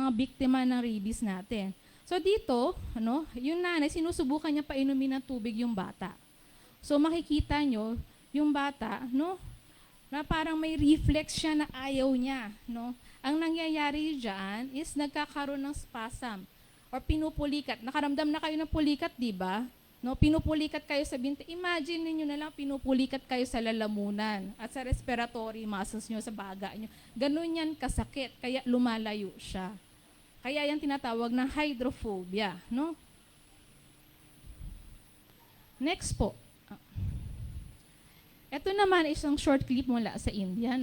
mga biktima ng rabies natin. So dito, yung nanay, sinusubukan niya painumin ng tubig yung bata. So makikita nyo, yung bata, na parang may reflex siya na ayaw niya. Ang nangyayari dyan is nagkakaroon ng spasm or pinupulikat. Nakaramdam na kayo ng pulikat, di ba? Pinupulikat kayo sa binti. Imagine niyo na lang, pinupulikat kayo sa lalamunan at sa respiratory muscles nyo, sa baga nyo. Ganun yan kasakit, kaya lumalayo siya. Kaya yan tinatawag na hydrophobia. Next po. Ito naman isang short clip mula sa India.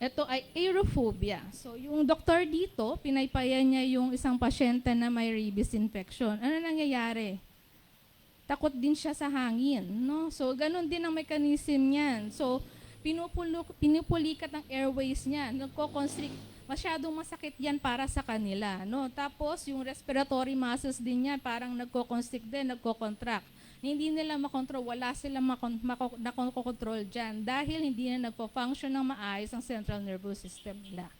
Ito ay aerophobia. So, yung doktor dito, pinaypayan niya yung isang pasyente na may rabies infection. Ano nangyayari? Takot din siya sa hangin. So, ganun din ang mechanism niyan. So, pinupulikat ang airways niya. Nagko-constrict. Masyadong masakit yan para sa kanila. Tapos, yung respiratory muscles din niya, parang nagko-constrict din, nagko-contract. Hindi nila makontrol, wala silang nakokontrol dyan dahil hindi na nagpo-function ng maayos ang central nervous system nila.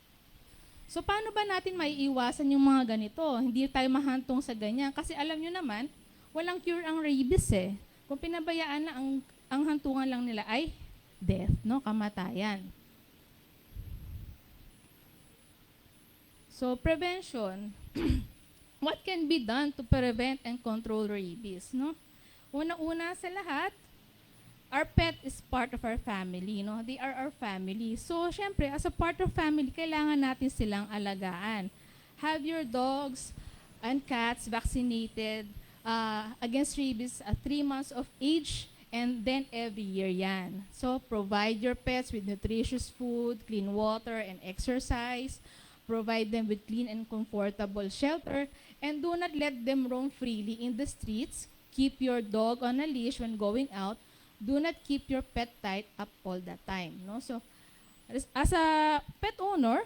So, paano ba natin maiiwasan yung mga ganito? Hindi tayo mahantong sa ganyan. Kasi alam nyo naman, walang cure ang rabies eh. Kung pinabayaan na, ang hantungan lang nila ay death, kamatayan. So, prevention. What can be done to prevent and control rabies, Una-una sa lahat, our pet is part of our family, They are our family. So, syempre, as a part of family, kailangan natin silang alagaan. Have your dogs and cats vaccinated against rabies at 3 months of age, and then every year yan. So, provide your pets with nutritious food, clean water, and exercise. Provide them with clean and comfortable shelter, and do not let them roam freely in the streets. Keep your dog on a leash when going out. Do not keep your pet tied up all the time. So, as a pet owner,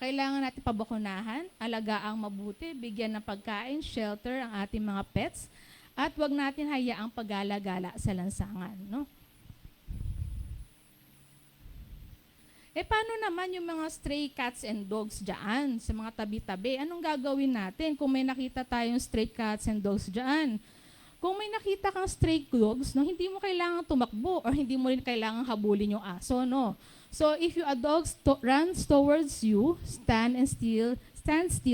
kailangan natin pabakunahan, alagaang mabuti, bigyan ng pagkain, shelter ang ating mga pets, at wag natin hayaang pagala-gala sa lansangan. Paano naman yung mga stray cats and dogs dyan, sa mga tabi-tabi? Anong gagawin natin kung may nakita tayong stray cats and dogs dyan? Kung may nakita kang stray dogs, hindi mo kailangan tumakbo or hindi mo rin kailangan habulin yung aso, So, if a dog runs towards you, stand still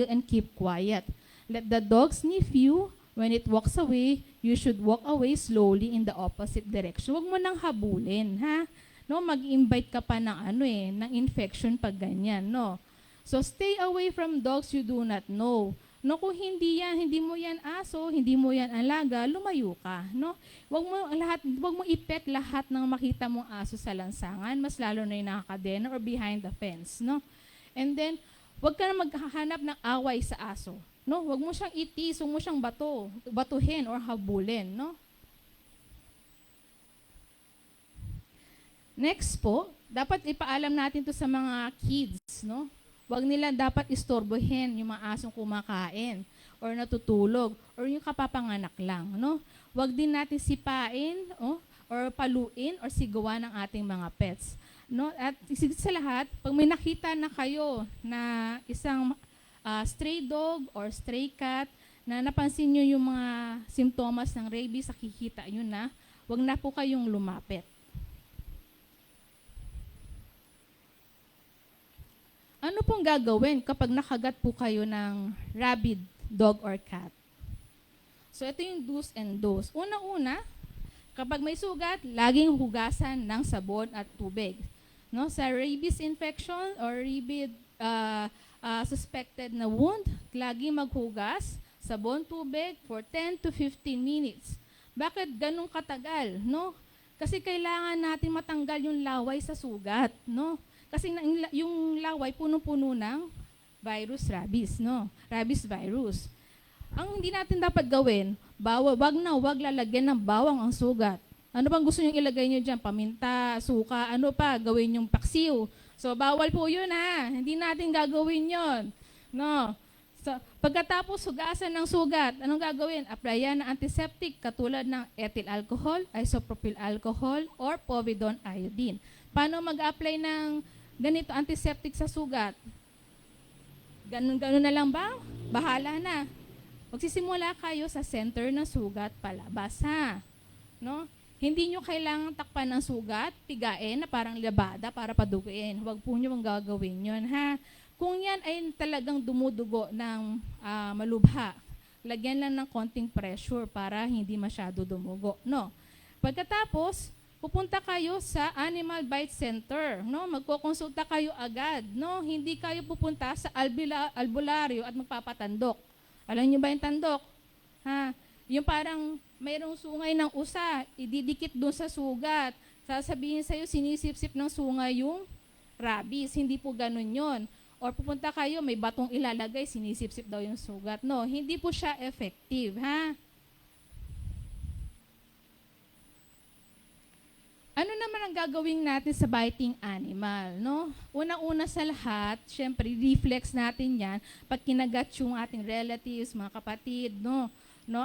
and keep quiet. Let the dog sniff you. When it walks away, you should walk away slowly in the opposite direction. Huwag mo nang habulin, ha? Mag-invite ka pa ng ng infection pag ganyan, So, stay away from dogs you do not know. Kung hindi mo yan aso, hindi mo yan alaga, lumayo ka, Wag mo ipet lahat ng makita mong aso sa lansangan, mas lalo na yung nakakadena or behind the fence, And then, wag ka na maghahanap ng away sa aso, Wag mo siyang itis, wag mo siyang batuhin or habulin, Next po, dapat ipaalam natin to sa mga kids, Huwag nila dapat istorbohin yung mga asong kumakain or natutulog or yung kapapanganak lang, Huwag din natin sipain or paluin or sigawan ng ating mga pets, At isigit sa lahat, pag may nakita na kayo na isang stray dog or stray cat na napansin nyo yung mga simptomas ng rabies, nakikita nyo na, huwag na po kayong lumapit. Ano pong gagawin kapag nakagat po kayo ng rabid dog or cat? So, ito yung do's and don'ts. Una-una, kapag may sugat, laging hugasan ng sabon at tubig. Sa rabies infection or rabies suspected na wound, laging maghugas, sabon, tubig for 10 to 15 minutes. Bakit ganun katagal? Kasi kailangan natin matanggal yung laway sa sugat, Kasi yung laway puno-puno ng virus rabies, Rabies virus. Ang hindi natin dapat gawin, wag lalagyan ng bawang ang sugat. Ano bang gusto nyo ilagay nyo dyan? Paminta, suka, ano pa? Gawin yung paksiw. So, bawal po yun, ha? Hindi natin gagawin yon, So, pagkatapos hugasan ng sugat, anong gagawin? Applyan ng antiseptic katulad ng ethyl alcohol, isopropyl alcohol, or povidone iodine. Paano mag-apply ng ganito, antiseptic sa sugat. Ganun na lang ba? Bahala na. Magsisimula kayo sa center ng sugat palabas, ha? No? Hindi nyo kailangang takpan ng sugat, pigain na parang labada para paduguin. Huwag po nyo ang gagawin yun, ha? Kung yan ay talagang dumudugo ng malubha, lagyan lang ng konting pressure para hindi masyado dumugo, no? Pagkatapos, pupunta kayo sa Animal Bite Center, no? Magkokonsulta kayo agad, no? Hindi kayo pupunta sa albularyo at magpapatandok. Alam niyo ba yung tandok? Ha? Yung parang mayroong sungay ng usa, ididikit doon sa sugat. Sasabihin sa'yo, sinisip-sip ng sungay yung rabies. Hindi po ganun yon. Or pupunta kayo, may batong ilalagay, sinisip-sip daw yung sugat. No, hindi po siya effective, ha? Ano naman ang gagawin natin sa biting animal, no? Una-una sa lahat, syempre, reflex natin yan pag kinagat yung ating relatives, mga kapatid, no?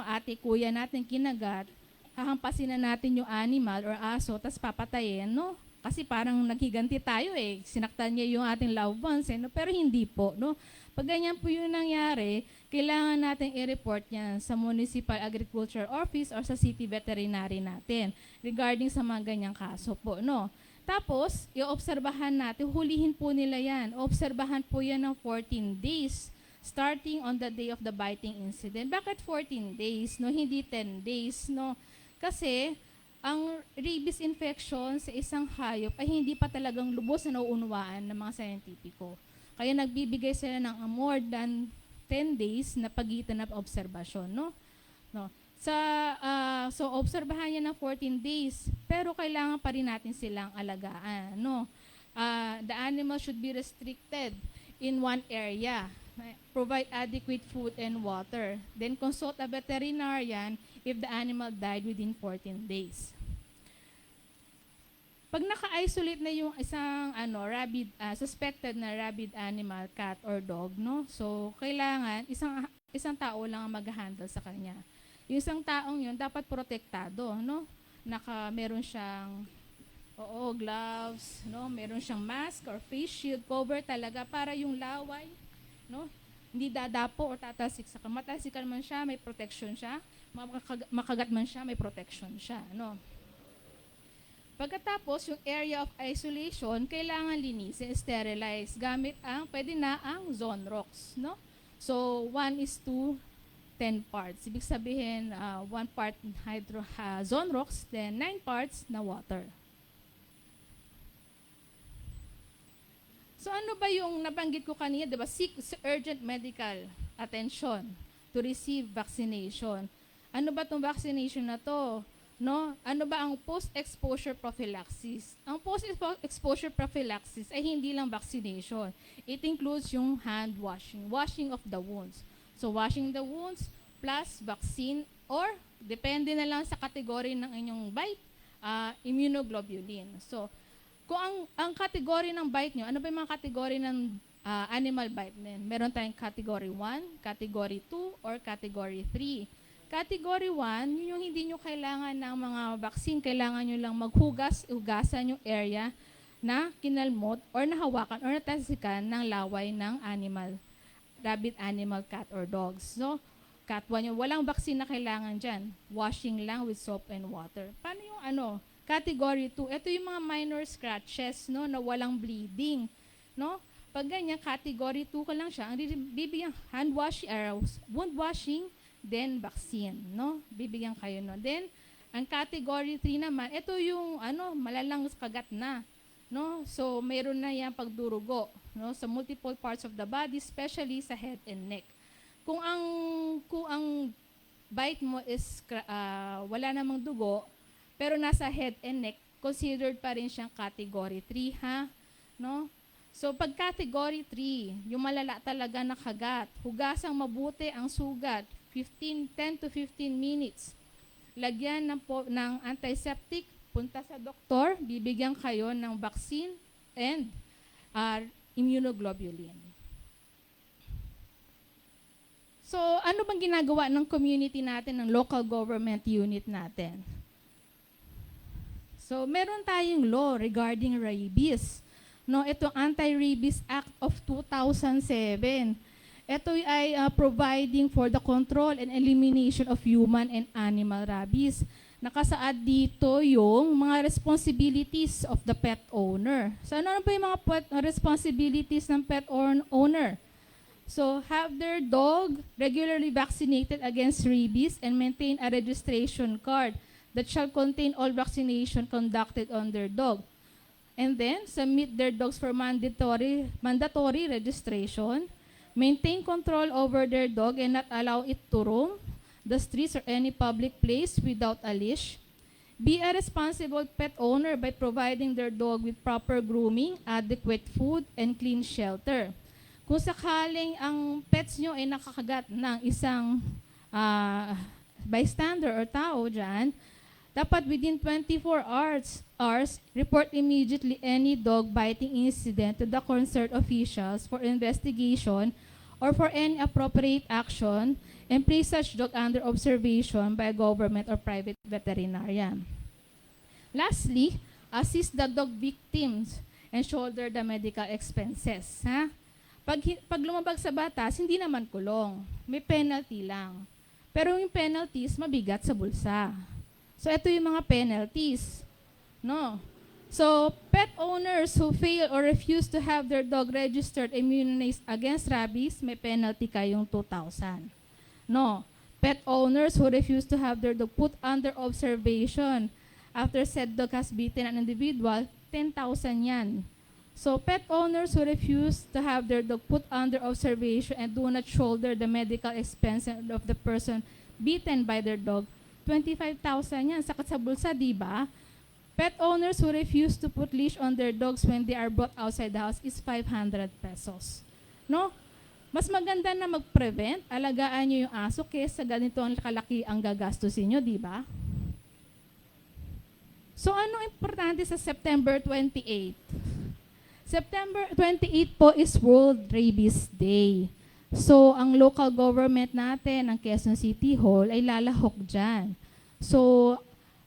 Ate, kuya natin kinagat, hahampasin na natin yung animal or aso, tas papatayin, no? Kasi parang naghiganti tayo sinaktan niya yung ating loved ones, no? Pero hindi po, no? Pag ganyan po yung nangyari, kailangan natin i-report yan sa Municipal Agriculture Office or sa City Veterinary natin regarding sa mga ganyang kaso po, no? Tapos, i-obserbahan natin, hulihin po nila yan. Obserbahan po yan ng 14 days starting on the day of the biting incident. Bakit 14 days, no? Hindi 10 days, no? Kasi, ang rabies infection sa isang hayop ay hindi pa talagang lubos na nauunawaan ng mga scientifico. Kaya nagbibigay sila ng more than 10 days na pagitan ng obserbasyon, no? So, obserbahan niya ng 14 days, pero kailangan pa rin natin silang alagaan, no? The animal should be restricted in one area. Provide adequate food and water. Then consult a veterinarian if the animal died within 14 days. Pag naka-isolate na yung isang suspected na rabid animal, cat or dog, no? So kailangan isang tao lang ang mag-handle sa kanya. Yung isang taong yun dapat protektado, no? Meron siyang gloves, no? Meron siyang mask or face shield cover talaga para yung laway, no? Hindi dadapo o tatalsik sa kanya. Matalsikan man siya, may protection siya. Makagat man siya, may protection siya, no? Pagkatapos, yung area of isolation, kailangan linisin, sterilize, gamit pwede na ang Zonrox, no? So, 1:10 parts. Ibig sabihin, 1 part Zonrox, then 9 parts na water. So, ano ba yung nabanggit ko kanina, diba? Seek urgent medical attention to receive vaccination. Ano ba itong vaccination na to? No? Ano ba ang post-exposure prophylaxis? Ang post-exposure prophylaxis ay hindi lang vaccination. It includes yung hand washing, washing of the wounds. So, washing the wounds plus vaccine or depende na lang sa kategory ng inyong bite, immunoglobulin. So, kung ang kategory ng bite nyo, ano ba yung mga kategory ng animal bite? Meron tayong category 1, category 2, or category 3. Category 1, yun yung hindi nyo kailangan ng mga vaccine, kailangan nyo lang hugasan yung area na kinalmot or nahawakan or natalsikan ng laway ng rabid animal, cat or dogs. So, cat 1 yun, walang vaccine na kailangan dyan. Washing lang with soap and water. Paano yung Category 2, ito yung mga minor scratches, no, na walang bleeding, no? Pag ganyan, category 2 ka lang siya, ang bibigyan hand washing, wound washing, then vaccine, no? Bibigyan kayo, no? Then, ang category 3 naman, ito yung malalang kagat na, no? So, mayroon na yan pagdurugo, no? Sa multiple parts of the body, especially sa head and neck. Kung ang bite mo is wala namang dugo, pero nasa head and neck, considered pa rin siyang category 3, ha? No? So, pag category 3, yung malala talaga na kagat, hugasang mabuti ang sugat, 10 to 15 minutes. Lagyan ng antiseptic, punta sa doktor, bibigyan kayo ng vaccine and immunoglobulin. So, ano bang ginagawa ng community natin, ng local government unit natin? So, meron tayong law regarding rabies. No, itong Anti-Rabies Act of 2007. Ito ay providing for the control and elimination of human and animal rabies. Nakasaad dito yung mga responsibilities of the pet owner. So ano ba yung mga responsibilities ng pet owner? So have their dog regularly vaccinated against rabies and maintain a registration card that shall contain all vaccination conducted on their dog. And then submit their dogs for mandatory registration. Maintain control over their dog and not allow it to roam the streets or any public place without a leash. Be a responsible pet owner by providing their dog with proper grooming, adequate food, and clean shelter. Kung sakaling ang pets nyo ay nakakagat ng isang bystander or tao dyan, dapat within 24 hours, report immediately any dog biting incident to the concerned officials for investigation or for any appropriate action and place such dog under observation by a government or private veterinarian. Lastly, assist the dog victims and shoulder the medical expenses. Ha? Pag lumabag sa batas, hindi naman kulong. May penalty lang. Pero yung penalties, mabigat sa bulsa. So, ito yung mga penalties. No? So, pet owners who fail or refuse to have their dog registered immunized against rabies, may penalty kayong 2,000. No? Pet owners who refuse to have their dog put under observation after said dog has bitten an individual, 10,000 yan. So, pet owners who refuse to have their dog put under observation and do not shoulder the medical expense of the person bitten by their dog, 25,000 yan. Sakit sa bulsa, di ba? Pet owners who refuse to put leash on their dogs when they are brought outside the house is 500 pesos. No? Mas maganda na mag-prevent, alagaan nyo yung aso kaysa ganito ang kalaki ang gagastusin nyo, di ba? So, ano importante sa September 28? September 28 po is World Rabies Day. So, ang local government natin, ang Quezon City Hall, ay lalahok dyan. So,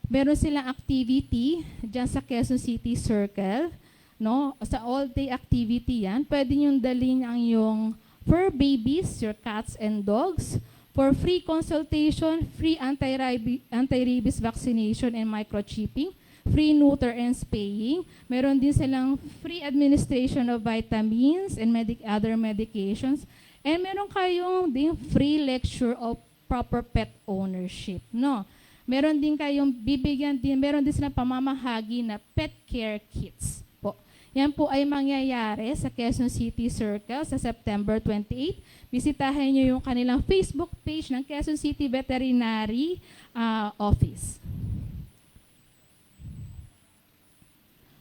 meron silang activity dyan sa Quezon City Circle. No? Sa all-day activity yan. Pwede nyo dalhin ang yung fur babies, your cats and dogs, for free consultation, free anti-rabies vaccination and microchipping, free neuter and spaying. Meron din silang free administration of vitamins and other medications. And meron kayong din free lecture of proper pet ownership, no? Meron din kayong meron din silang pamamahagi na pet care kits po. Yan po ay mangyayari sa Quezon City Circle sa September 28. Bisitahin niyo yung kanilang Facebook page ng Quezon City Veterinary Office.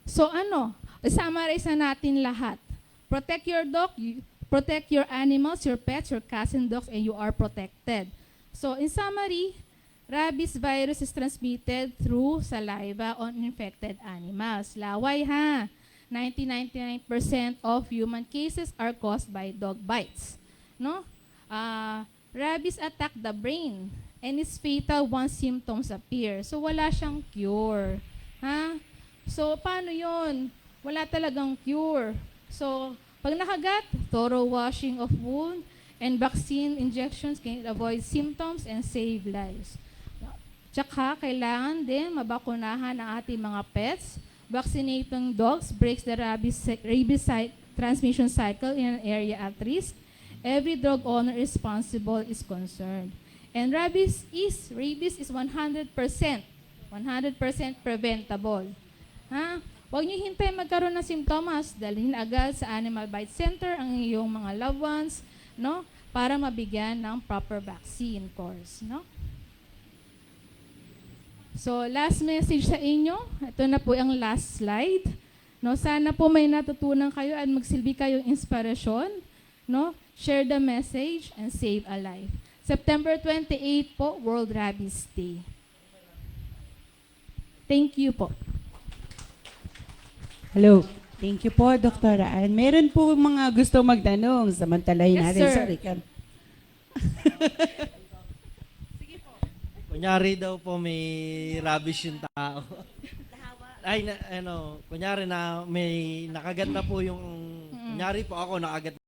So summarize na natin lahat. Protect your dog, protect your animals, your pets, your cats and dogs, and you are protected. So, in summary, rabies virus is transmitted through saliva on infected animals. Laway ha! 99% of human cases are caused by dog bites. No? Rabies attack the brain and it's fatal once symptoms appear. So, wala siyang cure. Ha? So, paano yun? Wala talagang cure. So, pag nakagat, thorough washing of wound and vaccine injections can avoid symptoms and save lives. Tsaka, kailangan din mabakunahan ang ating mga pets. Vaccinating dogs breaks the rabies transmission cycle in an area at risk. Every dog owner responsible is concerned. And rabies is 100% preventable. Ha? Huwag niyo hintay magkaroon ng simptomas, dalhin agad sa Animal Bite Center ang iyong mga loved ones, no? Para mabigyan ng proper vaccine course, no? So, last message sa inyo. Ito na po ang last slide. No, sana po may natutunan kayo at magsilbi kayong inspirasyon, no? Share the message and save a life. September 28 po, World Rabies Day. Thank you po. Hello. Thank you po, Dr. Ann. Meron po mga gusto magtanong. Samantalahin Yes, natin. sir. Sorry ka. Kunyari daw po may rubbish yung tao. kunyari na may nakagat na po yung, kunyari po ako nakagat